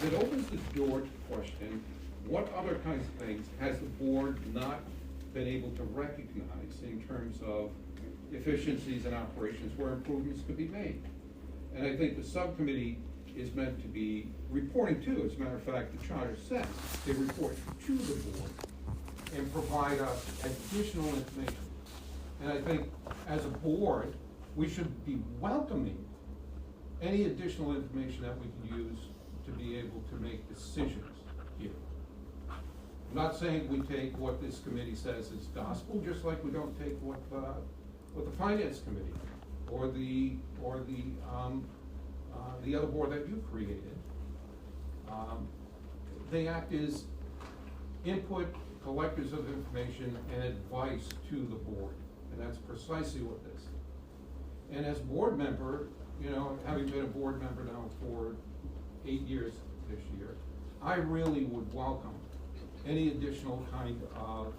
it opens the door to question, what other kinds of things has the board not been able to recognize in terms of efficiencies and operations where improvements could be made? And I think the subcommittee is meant to be reporting to. As a matter of fact, the charter says they report to the board and provide us additional information. And I think as a board, we should be welcoming any additional information that we can use to be able to make decisions here. I'm not saying we take what this committee says as gospel, just like we don't take what the finance committee or the other board that you created. They act as input, collectors of information, and advice to the board, and that's precisely what this is. And as board member, you know, having been a board member now for 8 years this year, I really would welcome any additional kind of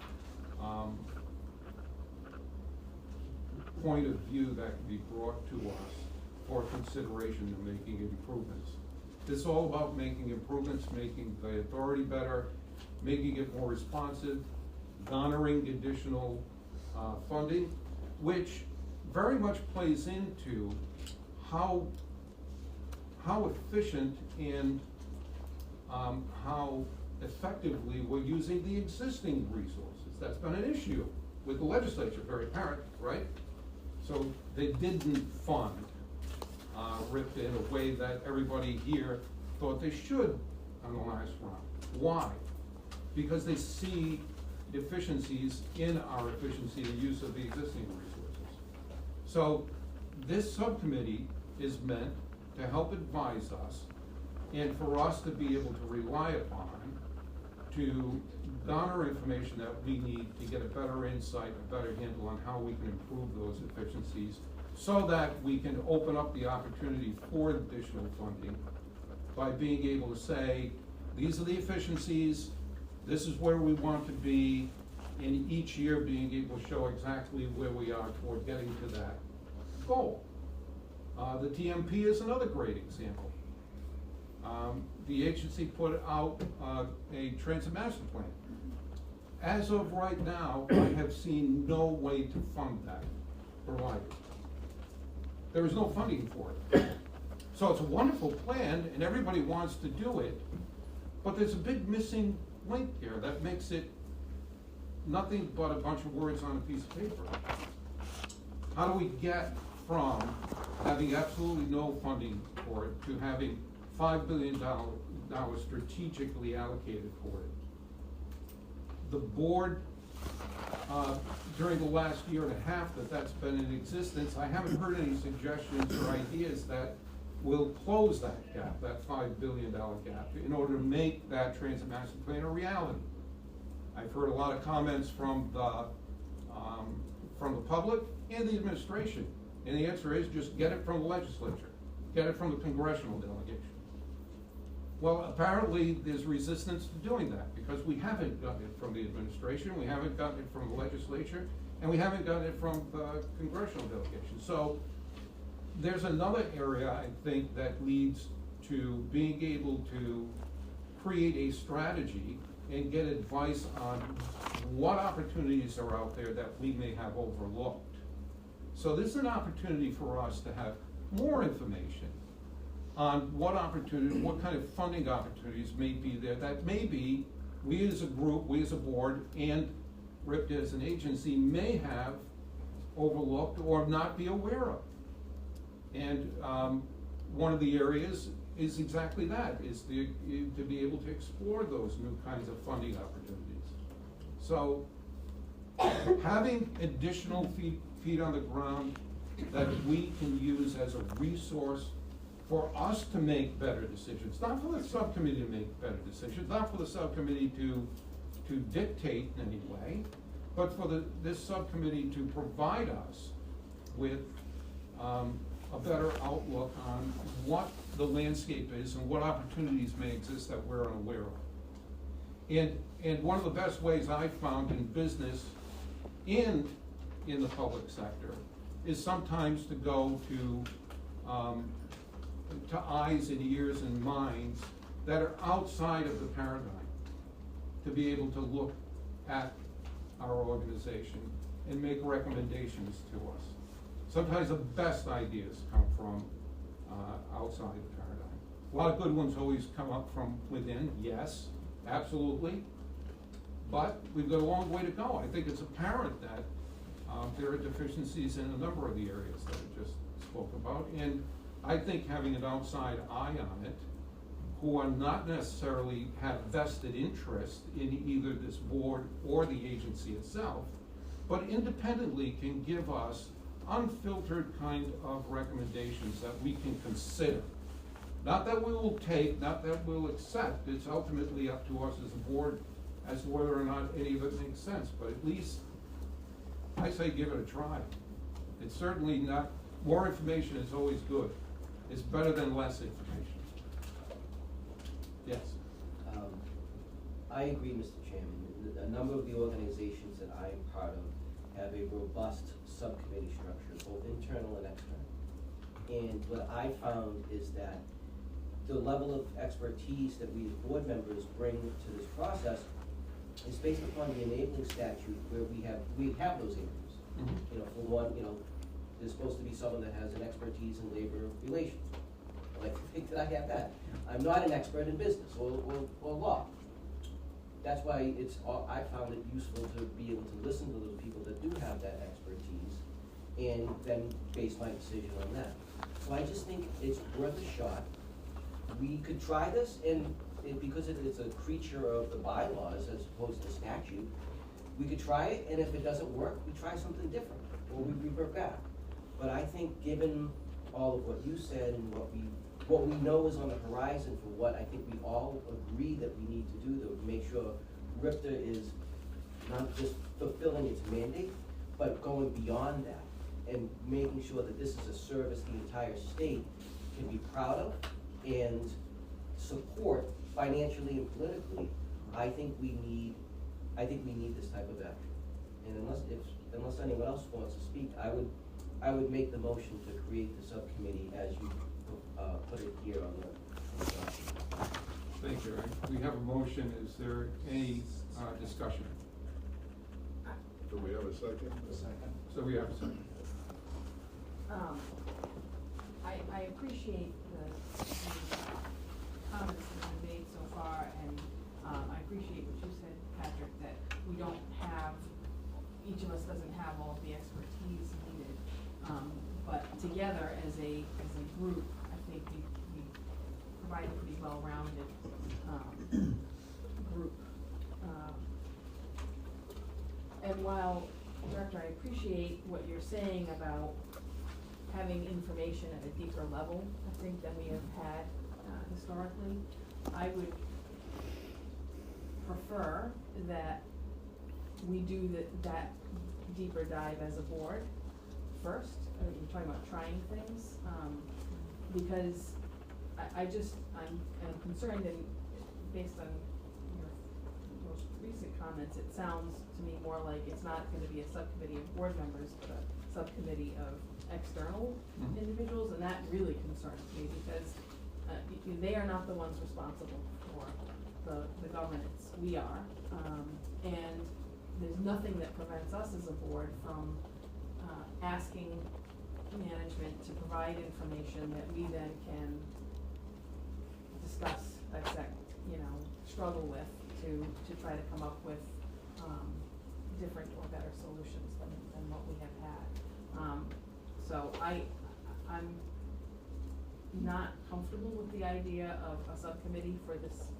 point of view that can be brought to us for consideration in making improvements. This is all about making improvements, making the authority better, making it more responsive, garnering additional funding, which very much plays into how efficient and how effectively we're using the existing resources. That's been an issue with the legislature, very apparent, right? So they didn't fund RIPTA in a way that everybody here thought they should on the last round. Why? Because they see deficiencies in our efficiency and use of the existing resources. So this subcommittee is meant to help advise us and for us to be able to rely upon to garner information that we need to get a better insight, a better handle on how we can improve those efficiencies so that we can open up the opportunity for additional funding by being able to say, these are the efficiencies, this is where we want to be, and each year being able to show exactly where we are toward getting to that goal. The TMP is another great example. The agency put out a transit master plan. As of right now, I have seen no way to fund that provided. There is no funding for it. So it's a wonderful plan and everybody wants to do it, but there's a big missing link here that makes it nothing but a bunch of words on a piece of paper. How do we get from having absolutely no funding for it to having $5 billion strategically allocated for it? The board, during the last year and a half that that's been in existence, I haven't heard any suggestions or ideas that will close that gap, that $5 billion gap, in order to make that transit master plan a reality. I've heard a lot of comments from the public and the administration, and the answer is just get it from the legislature, get it from the congressional delegation. Well, apparently there's resistance to doing that because we haven't gotten it from the administration, we haven't gotten it from the legislature, and we haven't gotten it from the congressional delegation. So there's another area, I think, that leads to being able to create a strategy and get advice on what opportunities are out there that we may have overlooked. So this is an opportunity for us to have more information on what opportunity, what kind of funding opportunities may be there that maybe we as a group, we as a board, and RIPTA as an agency may have overlooked or not be aware of. And one of the areas is exactly that, is to be able to explore those new kinds of funding opportunities. So having additional feet on the ground that we can use as a resource for us to make better decisions, not for the subcommittee to make better decisions, not for the subcommittee to dictate in any way, but for this subcommittee to provide us with a better outlook on what the landscape is and what opportunities may exist that we're unaware of. And one of the best ways I've found in business and in the public sector is sometimes to go to eyes and ears and minds that are outside of the paradigm to be able to look at our organization and make recommendations to us. Sometimes the best ideas come from outside the paradigm. A lot of good ones always come up from within, yes, absolutely. But we've got a long way to go. I think it's apparent that there are deficiencies in a number of the areas that I just spoke about. And I think having an outside eye on it, who are not necessarily have vested interest in either this board or the agency itself, but independently can give us unfiltered kind of recommendations that we can consider. Not that we will take, not that we'll accept, it's ultimately up to us as a board as to whether or not any of it makes sense, but at least I say give it a try. It's certainly not, more information is always good. It's better than less information. Yes? I agree, Mr. Chairman. A number of the organizations that I'm part of have a robust subcommittee structure, both internal and external. And what I found is that the level of expertise that we as board members bring to this process is based upon the enabling statute where we have those areas. Mm-hmm. You know, for one, you know, there's supposed to be someone that has an expertise in labor relations. I like to think that I have that. I'm not an expert in business or law. That's why I found it useful to be able to listen to those people that do have that expertise and then base my decision on that. So I just think it's worth a shot. We could try this, and because it's a creature of the bylaws as opposed to statute, we could try it, and if it doesn't work, we try something different, or we revert back. But I think given all of what you said and what we know is on the horizon for what I think we all agree that we need to do to make sure RIPTA is not just fulfilling its mandate, but going beyond that and making sure that this is a service the entire state can be proud of and support financially and politically. I think we need this type of action. And unless anyone else wants to speak, I would make the motion to create the subcommittee as you put it here on the document. Thank you. We have a motion. Is there any discussion? Do we have a second? A second. So we have a second. I appreciate the comments that have been made so far, and I appreciate what you said, Patrick, that we don't have, each of us doesn't have all of the expertise needed. But together as a group, I think we provide a pretty well-rounded group. And while, Director, I appreciate what you're saying about having information at a deeper level, I think, than we have had historically, I would prefer that we do that deeper dive as a board first. You're talking about trying things, because I'm concerned, and based on your most recent comments, it sounds to me more like it's not going to be a subcommittee of board members, but a subcommittee of external individuals, and that really concerns me because they are not the ones responsible for the governance. We are, and there's nothing that prevents us as a board from asking management to provide information that we then can discuss, dissect, struggle with to try to come up with different or better solutions than what we have had. So I'm not comfortable with the idea of a subcommittee for this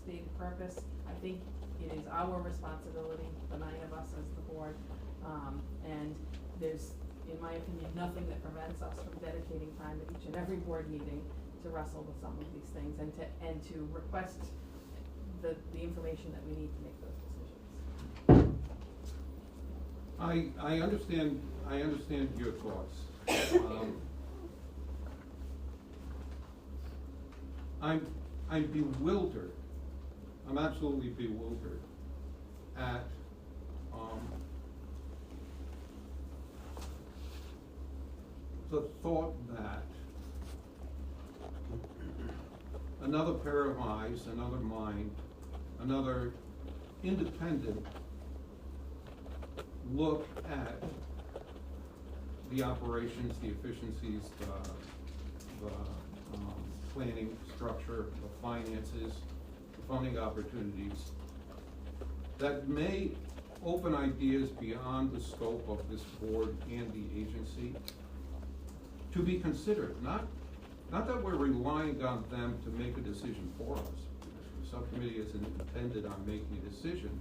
stated purpose. I think it is our responsibility, the 9 of us as the board, and there's, in my opinion, nothing that prevents us from dedicating time at each and every board meeting to wrestle with some of these things and to request the information that we need to make those decisions. I understand your thoughts. I'm bewildered. I'm absolutely bewildered at the thought that a another pair of eyes, another mind, another independent look at the operations, the efficiencies, the planning structure, the finances, the funding opportunities that may open ideas beyond the scope of this board and the agency to be considered. Not that we're relying on them to make a decision for us. The subcommittee isn't intended on making a decision.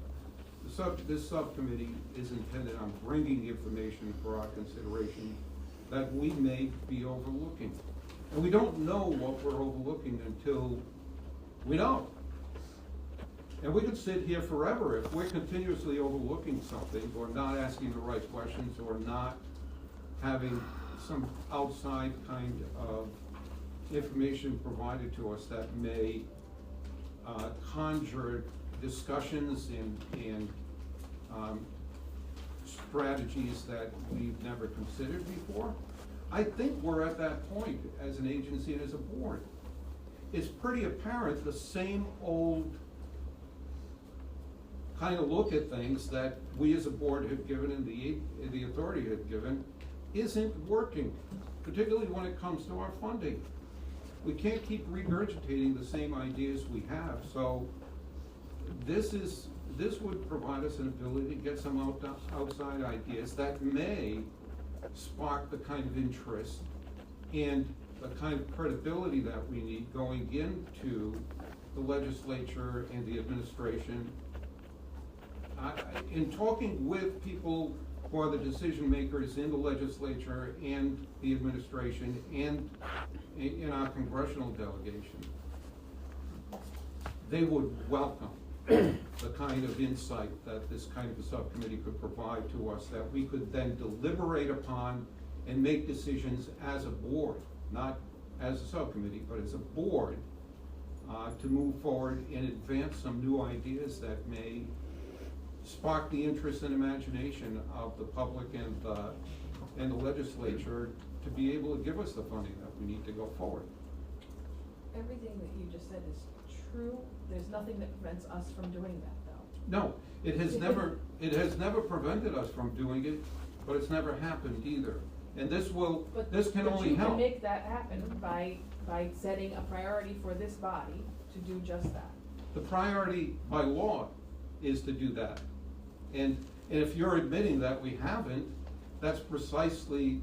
This subcommittee is intended on bringing information for our consideration that we may be overlooking. And we don't know what we're overlooking until we know. And we could sit here forever if we're continuously overlooking something, or not asking the right questions, or not having some outside kind of information provided to us that may conjure discussions and strategies that we've never considered before. I think we're at that point as an agency and as a board. It's pretty apparent the same old kind of look at things that we as a board have given and the authority have given isn't working, particularly when it comes to our funding. We can't keep regurgitating the same ideas we have, so this would provide us an ability to get some outside ideas that may spark the kind of interest and the kind of credibility that we need going into the legislature and the administration. In talking with people who are the decision makers in the legislature and the administration and in our congressional delegation, they would welcome the kind of insight that this kind of a subcommittee could provide to us, that we could then deliberate upon and make decisions as a board, not as a subcommittee, but as a board, to move forward and advance some new ideas that may spark the interest and imagination of the public and the legislature to be able to give us the funding that we need to go forward. Everything that you just said is true. There's nothing that prevents us from doing that, though. No, it has never prevented us from doing it, but it's never happened either. And this can only help. But you can make that happen by setting a priority for this body to do just that. The priority by law is to do that. And if you're admitting that we haven't, that's precisely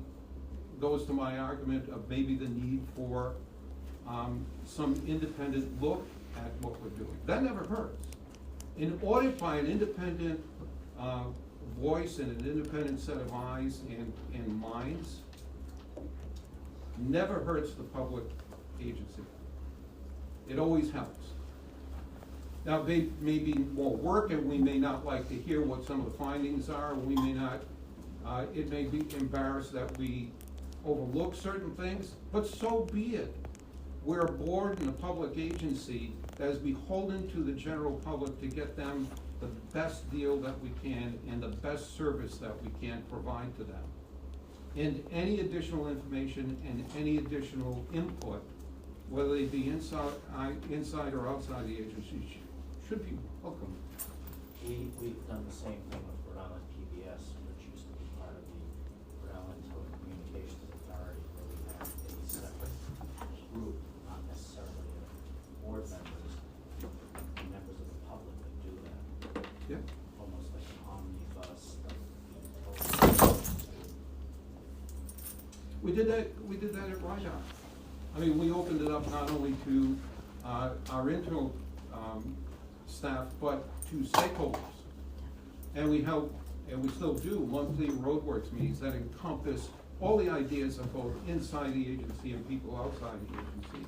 goes to my argument of maybe the need for some independent look at what we're doing. That never hurts. In audit by an independent voice and an independent set of eyes and minds never hurts the public agency. It always helps. Now, they may be more work, and we may not like to hear what some of the findings are. We may not, it may be embarrassed that we overlook certain things, but so be it. We're a board and a public agency that is beholden to the general public to get them the best deal that we can and the best service that we can provide to them. And any additional information and any additional input, whether they be inside or outside the agency, should be welcome. We've done the same thing with Rhode Island PBS, which used to be part of the Rhode Island Telecommunications Authority, where we had a separate group, not necessarily board members, members of the public that do that. Yeah. Almost like an omnibus. We did that at RIPTA. I mean, we opened it up not only to our internal staff, but to stakeholders. And we held, and we still do, monthly roadworks meetings that encompass all the ideas of both inside the agency and people outside the agency,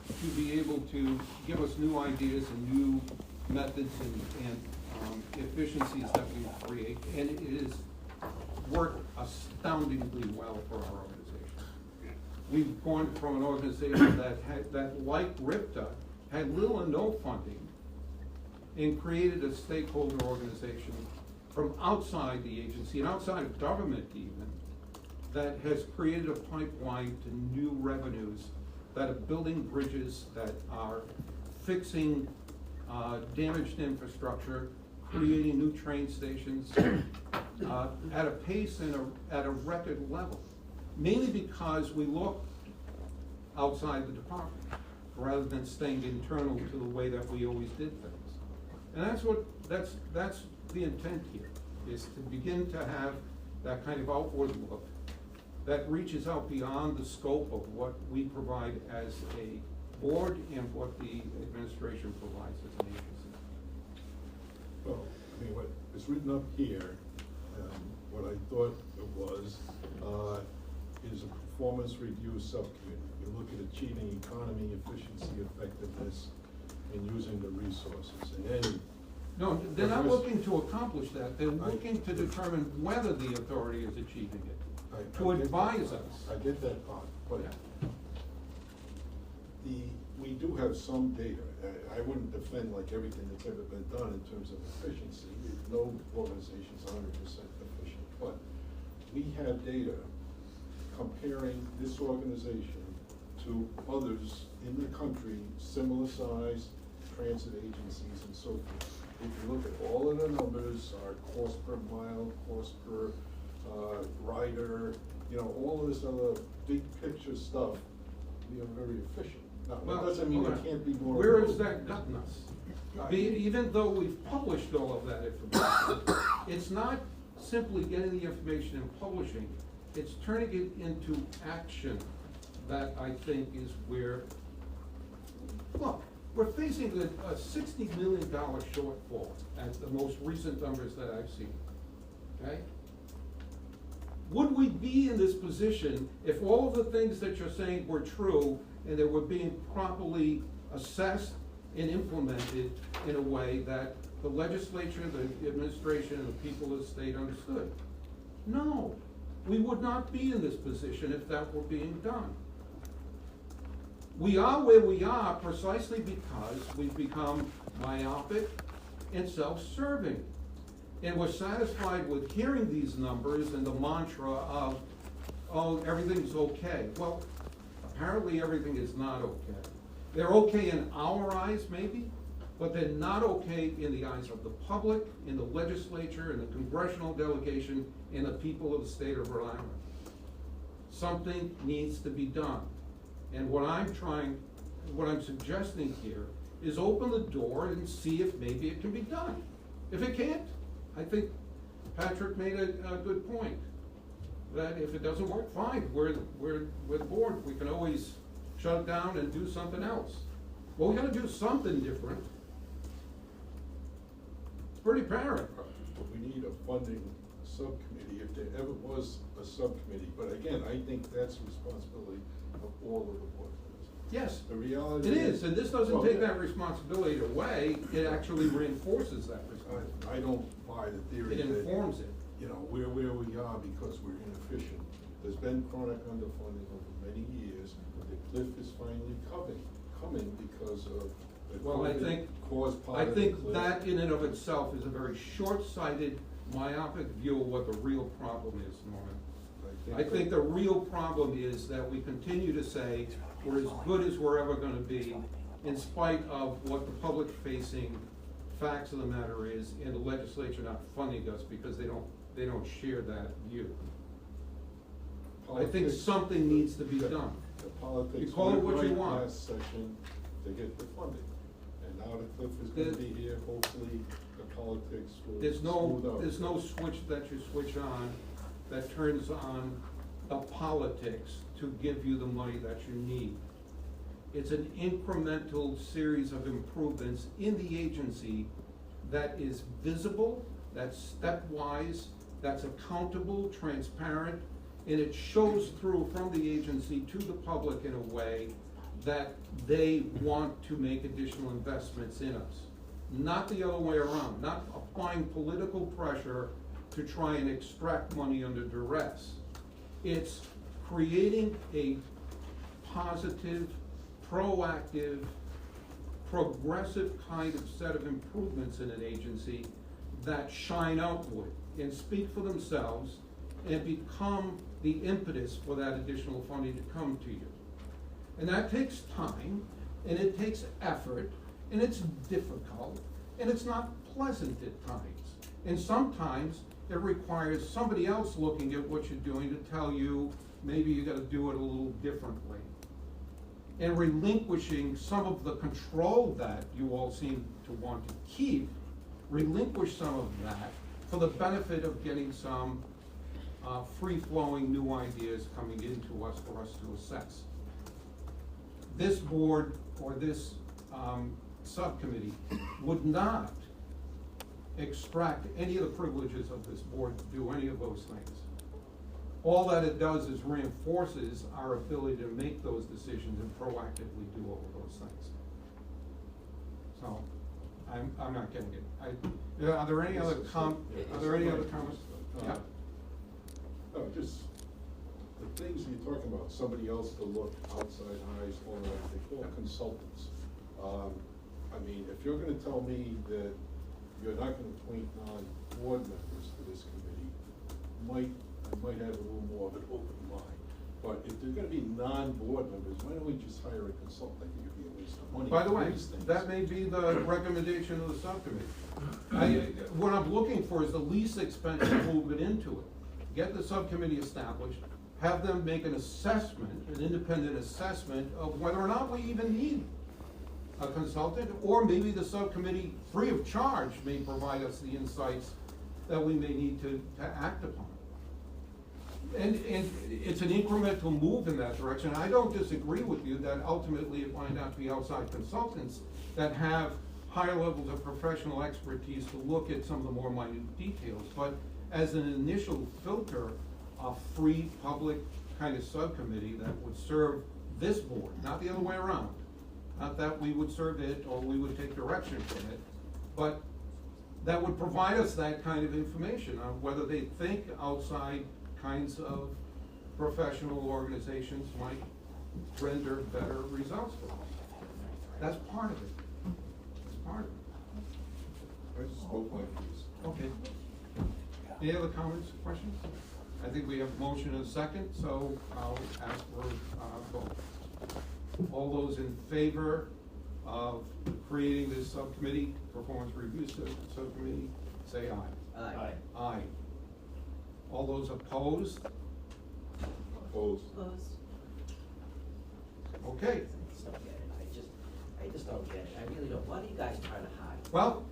to be able to give us new ideas and new methods and efficiencies that we create. And it has worked astoundingly well for our organization. We've gone from an organization that like RIPTA, had little or no funding, and created a stakeholder organization from outside the agency and outside of government even, that has created a pipeline to new revenues that are building bridges, that are fixing damaged infrastructure, creating new train stations at a pace and at a record level. Mainly because we look outside the department rather than staying internal to the way that we always did things. And that's the intent here, is to begin to have that kind of outward look that reaches out beyond the scope of what we provide as a board and what the administration provides as an agency. Well, I mean, what is written up here, what I thought it was, is a performance review subcommittee. You look at achieving economy, efficiency, effectiveness, and using the resources. And then No, they're not looking to accomplish that. They're looking to determine whether the authority is achieving it, to advise us. I get that part, but Yeah. we do have some data. I wouldn't defend like everything that's ever been done in terms of efficiency. No organization's 100% efficient, but we have data comparing this organization to others in the country, similar size transit agencies and so forth. If you look at all of the numbers, our cost per mile, cost per rider, you know, all of this other big picture stuff, we are very efficient. Now, that doesn't mean it can't be more. Where has that gotten us? Even though we've published all of that information, it's not simply getting the information and publishing, it's turning it into action that I think is where, look, we're facing a $60 million shortfall at the most recent numbers that I've seen, okay? Would we be in this position if all of the things that you're saying were true and they were being properly assessed and implemented in a way that the legislature, the administration, and the people of the state understood? No, we would not be in this position if that were being done. We are where we are precisely because we've become myopic and self-serving. And we're satisfied with hearing these numbers and the mantra of, oh, everything's okay. Well, apparently everything is not okay. They're okay in our eyes, maybe, but they're not okay in the eyes of the public, in the legislature, in the congressional delegation, and the people of the state of Rhode Island. Something needs to be done. And what I'm suggesting here is open the door and see if maybe it can be done. If it can't, I think Patrick made a good point, that if it doesn't work, fine, we're the board, we can always shut it down and do something else. Well, we gotta do something different. It's pretty apparent. But we need a funding subcommittee, if there ever was a subcommittee. But again, I think that's the responsibility of all of the board members. Yes, The reality it is, and this doesn't take that responsibility. responsibility away, it actually reinforces that responsibility. I don't buy the theory It that, informs it. you know, we're where we are because we're inefficient. There's been chronic underfunding over many years, but the cliff is finally coming because of the Well, I think, caused part I of the think cliff. that in and of itself is a very short-sighted, myopic view of what the real problem is, Norman. I think the real problem is that we continue to say we're as good as we're ever gonna be, in spite of what the public-facing facts of the matter is, and the legislature not funding us because they don't share that view. I think Politics- something needs to be done. The politics. You call it what you went right want. last session to get the funding, and now the cliff is gonna be here, hopefully the politics will smooth out. There's no switch that you switch on that turns on the politics to give you the money that you need. It's an incremental series of improvements in the agency that is visible, that's stepwise, that's accountable, transparent, and it shows through from the agency to the public in a way that they want to make additional investments in us. Not the other way around, not applying political pressure to try and extract money under duress. It's creating a positive, proactive, progressive kind of set of improvements in an agency that shine outward and speak for themselves and become the impetus for that additional funding to come to you. And that takes time, and it takes effort, and it's difficult, and it's not pleasant at times. And sometimes it requires somebody else looking at what you're doing to tell you, maybe you gotta do it a little differently. And relinquishing some of the control that you all seem to want to keep, relinquish some of that for the benefit of getting some free-flowing new ideas coming into us for us to assess. This board or this subcommittee would not extract any of the privileges of this board to do any of those things. All that it does is reinforces our ability to make those decisions and proactively do all of those things. So, I'm not getting it. Are there any other comments? Yeah. No, just the things you're talking about, somebody else to look outside eyes, all that, they call consultants. I mean, if you're gonna tell me that you're not gonna appoint non-board members to this committee, I might have a little more of an open mind. But if they're gonna be non-board members, why don't we just hire a consultant that can give you at least the money? By the for way, these things? that may be the recommendation of the subcommittee. What I'm looking for is the least expensive movement into it. Get the subcommittee established, have them make an assessment, an independent assessment of whether or not we even need a consultant, or maybe the subcommittee, free of charge, may provide us the insights that we may need to act upon. And it's an incremental move in that direction. I don't disagree with you that ultimately it might not be outside consultants that have higher levels of professional expertise to look at some of the more minute details. But as an initial filter, a free public kind of subcommittee that would serve this board, not the other way around. Not that we would serve it or we would take direction from it, but that would provide us that kind of information on whether they think outside kinds of professional organizations might render better results for us. That's part of it. That's part of it. I spoke my piece. Okay. Any other comments, questions? I think we have a motion and a second, so I'll ask for a vote. All those in favor of creating this subcommittee, performance review subcommittee, say aye. Aye. Aye. All those opposed? Opposed. Okay. I just don't get it. I just don't get it. I really don't. What are you guys trying to hide? Well,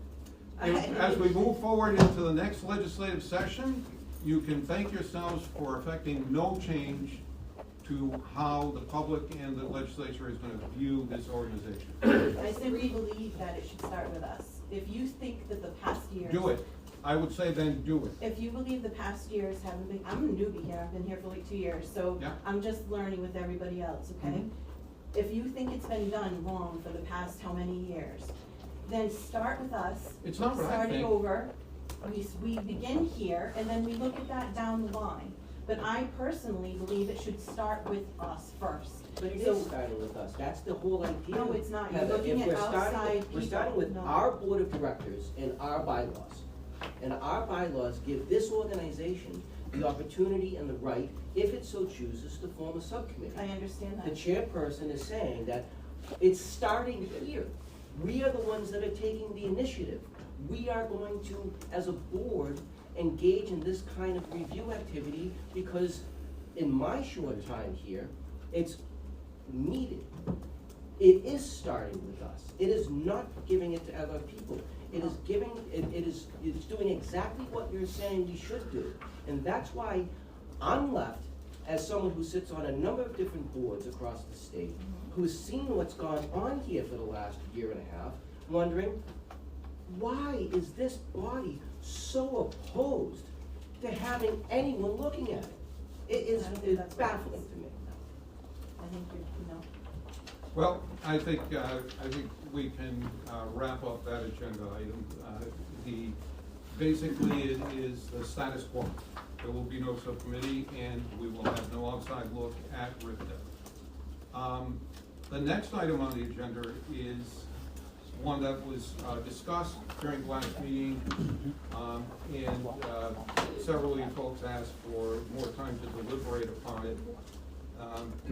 as we move forward into the next legislative session, you can thank yourselves for effecting no change to how the public and the legislature is going to view this organization. I simply believe that it should start with us. If you think that the past years. Do it. I would say then do it. If you believe the past years haven't been, I'm a newbie here, I've been here for like 2 years, so Yeah. I'm just learning with everybody else, okay? Mhm. If you think it's been done wrong for the past how many years, then start with us. It's not what I Start it think. over, we begin here, and then we look at that down the line. But I personally believe it should start with us first. But it So- is starting with us, that's the whole idea. No, it's not. You're Heather. looking If at we're starting outside We're starting people. with No. our board of directors and our bylaws. And our bylaws give this organization the opportunity and the right, if it so chooses, to form a subcommittee. I understand The that. chairperson is saying that it's starting here. We are the ones that are taking the initiative. We are going to, as a board, engage in this kind of review activity because in my short time here, it's needed. It is starting with us. It is not giving it to other people. It is giving, it's doing exactly what you're saying we should do. And that's why I'm left, as someone who sits on a number of different boards across the state, who's seen what's gone on here for the last year and a half, wondering, why is this body so opposed to having anyone looking at it? I don't think It's that's what it baffling is. to me. I think you're. Well, I think we can wrap up that agenda item. Basically, it is the status quo. There will be no subcommittee, and we will have no outside look at RIPTA. The next item on the agenda is one that was discussed during the last meeting, and several of you folks asked for more time to deliberate upon it.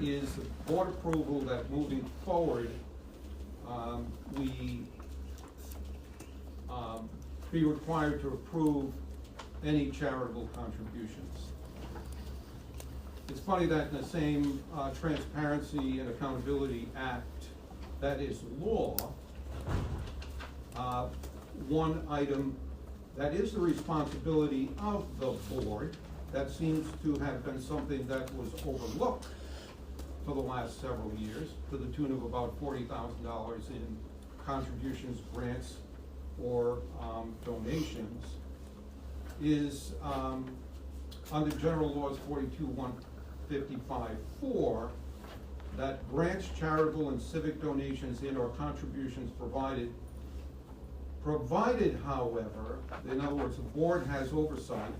is board approval that moving forward, we be required to approve any charitable contributions. It's funny that in the same Transparency and Accountability Act that is law, one item that is the responsibility of the board, that seems to have been something that was overlooked for the last several years, to the tune of about $40,000 in contributions, grants, or donations, is under General Laws 42-155-4, that grants, charitable, and civic donations and/or contributions provided, however, in other words, the board has oversight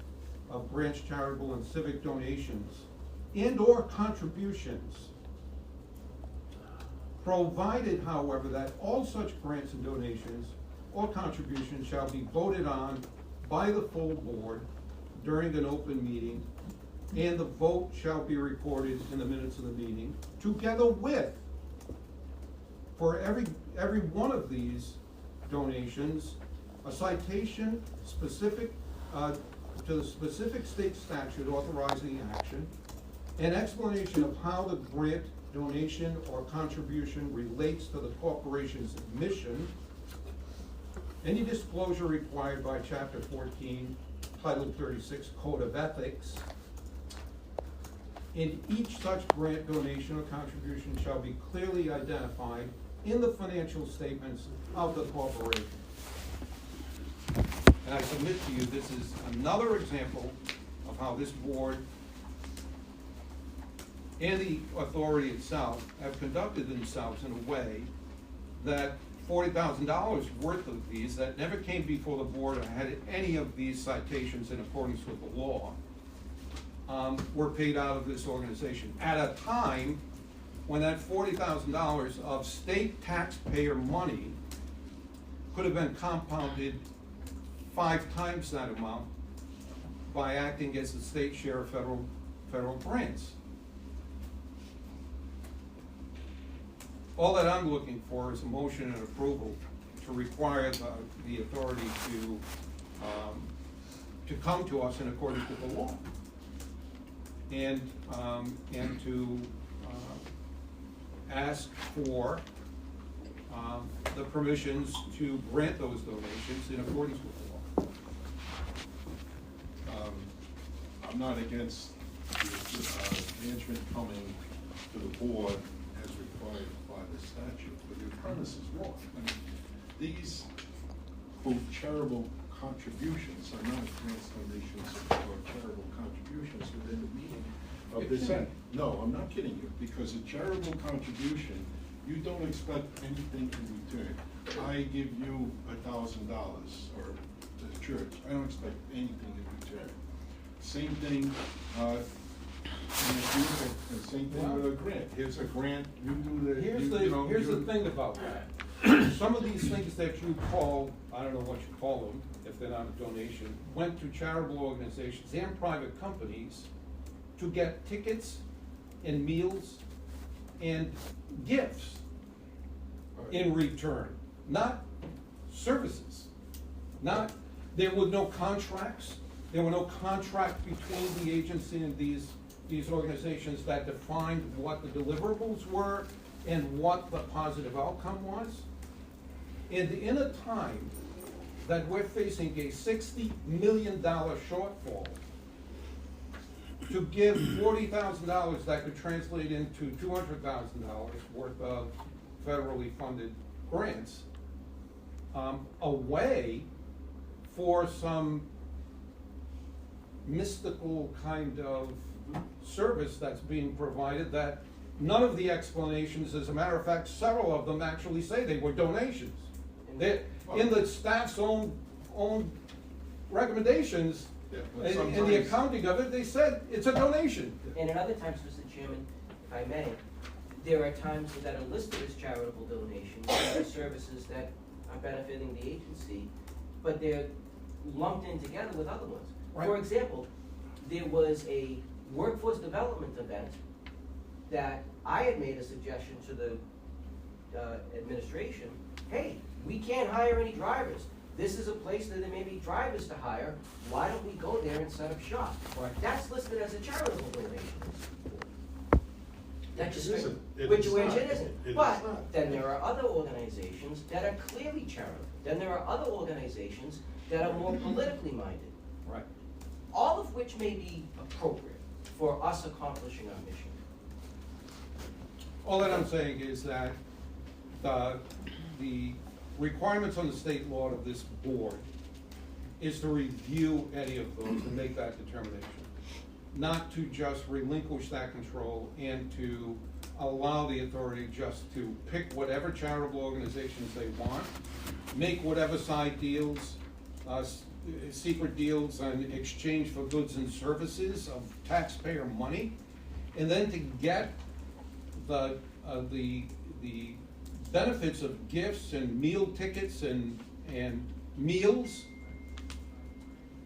of grants, charitable, and civic donations and/or contributions, provided, however, that all such grants and donations or contributions shall be voted on by the full board during an open meeting, and the vote shall be recorded in the minutes of the meeting, together with, for every one of these donations, a citation specific to the specific state statute authorizing the action, an explanation of how the grant, donation, or contribution relates to the corporation's mission, any disclosure required by Chapter 14, Title 36 Code of Ethics, and each such grant, donation, or contribution shall be clearly identified in the financial statements of the corporation. And I submit to you, this is another example of how this board and the authority itself have conducted themselves in a way that $40,000 worth of these that never came before the board or had any of these citations in accordance with the law were paid out of this organization at a time when that $40,000 of state taxpayer money could have been compounded 5 times that amount by acting as the state share of federal grants. All that I'm looking for is a motion and approval to require the authority to come to us in accordance with the law, and to ask for the permissions to grant those donations in accordance with the law. I'm not against the management coming to the board as required by the statute, but your premise is wrong. I mean, these, quote, charitable contributions are not grants, donations, or charitable contributions within the meaning of this act. No, I'm not kidding you, because a charitable contribution, you don't expect anything in return. I give you $1,000, or the church, I don't expect anything in return. Same thing, same thing with a grant. Here's a grant, you do the, Here's the thing about that. Some of these things that you call, I don't know what you call them, if they're not a donation, went to charitable organizations and private companies to get tickets and meals and gifts in return, not services. There were no contracts. There were no contract between the agency and these organizations that defined what the deliverables were and what the positive outcome was. And in a time that we're facing a $60 million shortfall, to give $40,000 that could translate into $200,000 worth of federally funded grants away for some mystical kind of service that's being provided that none of the explanations, as a matter of fact, several of them actually say they were donations. In the staff's own recommendations, in the accounting of it, they said it's a donation. And at other times, Mr. Chairman, if I may, there are times that are listed as charitable donations, there are services that are benefiting the agency, but they're lumped in together with other ones. Right. For example, there was a workforce development event that I had made a suggestion to the administration, hey, we can't hire any drivers. This is a place that there may be drivers to hire. Why don't we go there and set up shop? Right. That's listed as a charitable donation. That just, It isn't. It which is which not. it isn't. It is But not. then there are other organizations that are clearly charitable. Then there are other organizations that are more politically minded. Right. All of which may be appropriate for us accomplishing our mission. All that I'm saying is that the requirements on the state law of this board is to review any of those and make that determination. Not to just relinquish that control and to allow the authority just to pick whatever charitable organizations they want, make whatever side deals, secret deals in exchange for goods and services of taxpayer money, and then to get the benefits of gifts and meal tickets and meals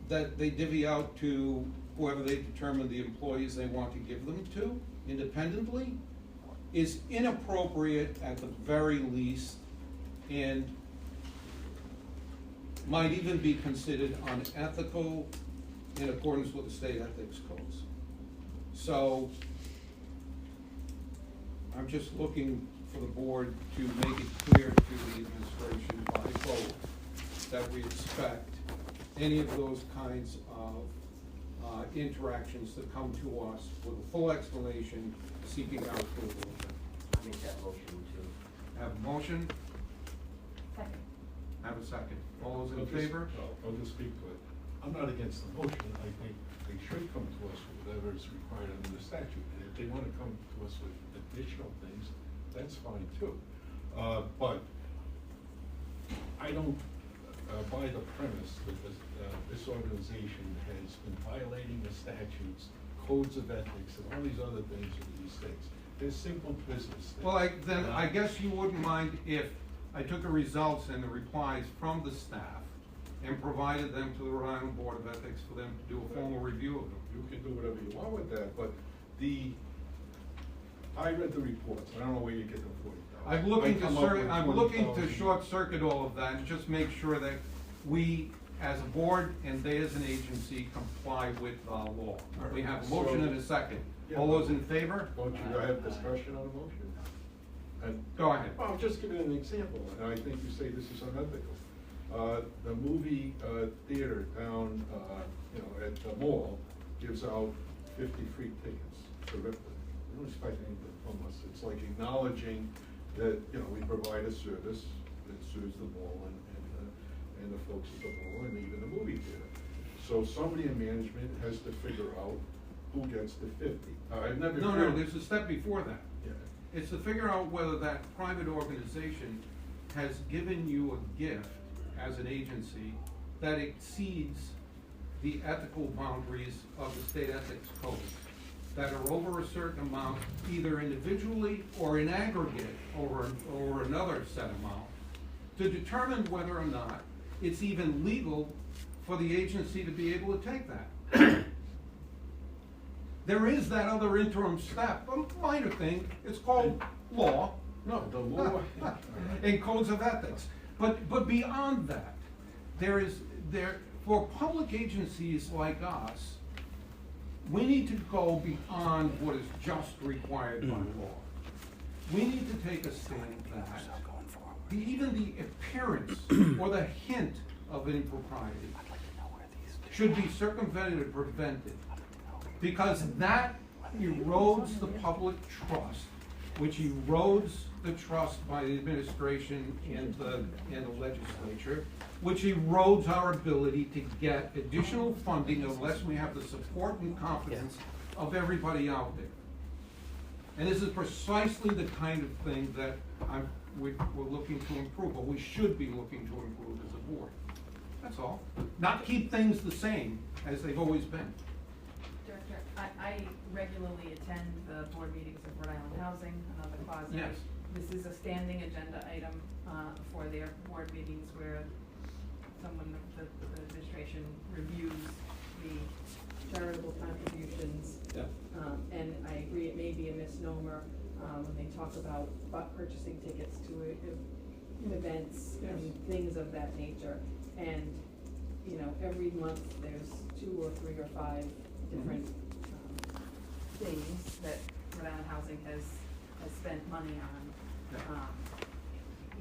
that they divvy out to whoever they determine the employees they want to give them to independently is inappropriate at the very least, and might even be considered unethical in accordance with the state ethics codes. So I'm just looking for the board to make it clear to the administration by vote that we expect any of those kinds of interactions to come to us with a full explanation, seeking our approval. I make that motion to. Have a motion, Second. have a second. All those in I'll just- favor? I'll just speak to it. I'm not against the motion. I think they should come to us with whatever is required under the statute. And if they want to come to us with additional things, that's fine too. But I don't buy the premise that this organization has been violating the statutes, codes of ethics, and all these other things with these things. They're simple business things. Well, I guess you wouldn't mind if I took the results and the replies from the staff and provided them to the Rhode Island Board of Ethics for them to do a formal review of them. You can do whatever you want with that, but I read the reports. I don't know where you get the 40,000. I'm looking to short circuit all of that and just make sure that we, as a board and they as an agency, comply with law. We have a motion and a second. All those in favor? Won't you have discussion on the motion? And, Go ahead. well, I'll just give you an example, and I think you say this is unethical. The movie theater down, at the mall gives out 50 free tickets to RIPTA. They don't expect anything from us. It's like acknowledging that, we provide a service that serves the mall and the folks at the mall and even the movie theater. So somebody in management has to figure out who gets the 50. I've never No, heard. there's a step before that. Yeah. It's to figure out whether that private organization has given you a gift as an agency that exceeds the ethical boundaries of the state ethics code, that are over a certain amount, either individually or in aggregate over another set amount, to determine whether or not it's even legal for the agency to be able to take that. There is that other interim step, a minor thing, it's called law. No, the law. And codes of ethics. But beyond that, for public agencies like us, we need to go beyond what is just required by law. We need to take a stand that even the appearance or the hint of impropriety should be circumvented or prevented, because that erodes the public trust, which erodes the trust by the administration and the legislature, which erodes our ability to get additional funding unless we have the support and confidence of everybody out there. And this is precisely the kind of thing that we're looking to improve, or we should be looking to improve as a board. That's all. Not keep things the same as they've always been. Director, I regularly attend the board meetings of Rhode Island Housing, another quasi. Yes. This is a standing agenda item for their board meetings where the administration reviews the charitable contributions. Yeah. And I agree, it may be a misnomer, when they talk about purchasing tickets to events and Yes. things of that nature. And, you know, every month there's 2 or 3 or 5 different, things that Rhode Island Housing has spent money on. Yeah.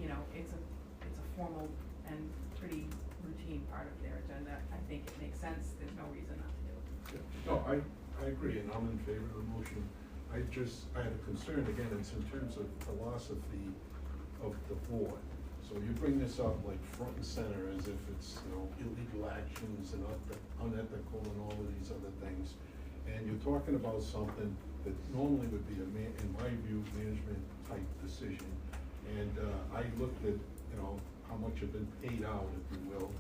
You know, it's a formal and pretty routine part of their agenda. I think it makes sense, there's no reason not to do it. No, I agree, and I'm in favor of the motion. I had a concern, again, it's in terms of philosophy of the board. So you bring this up like front and center as if it's, you know, illegal actions and unethical and all of these other things. And you're talking about something that normally would be in my view, management type decision. And I looked at, you know, how much had been paid out, if you will,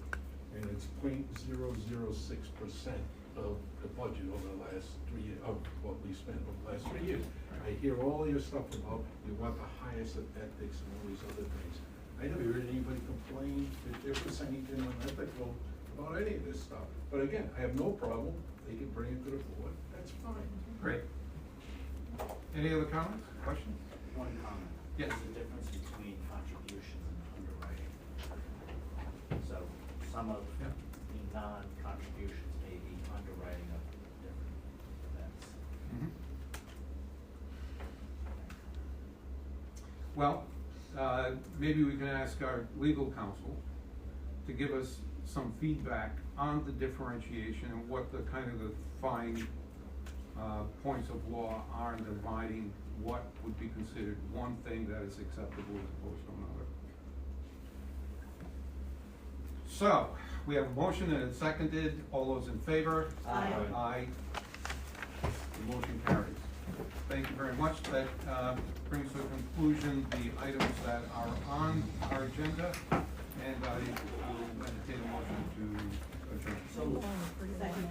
and it's 0.006% of the budget over the last 3 years, of what we spent over the last 3 years. I hear all your stuff about you want the highest of ethics and all these other things. I never heard anybody complain that there was anything unethical about any of this stuff. But again, I have no problem, they can bring it to the board, that's fine. Great. Any other comments, questions? One comment. Yes. There's a difference between contributions and underwriting. So some of Yeah. the non-contributions may be underwriting of different events. Mhm. Well, maybe we can ask our legal counsel to give us some feedback on the differentiation and what the kind of the fine points of law are in dividing what would be considered one thing that is acceptable as opposed to another. So, we have a motion and it's seconded. All those in favor? Aye. Aye. The motion carries. Thank you very much. That brings to a conclusion the items that are on our agenda, and I will entertain a motion to adjourn. So moved. Second.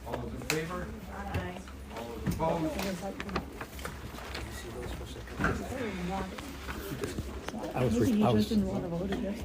All those in favor? Aye. All those opposed? I was just didn't want to vote against.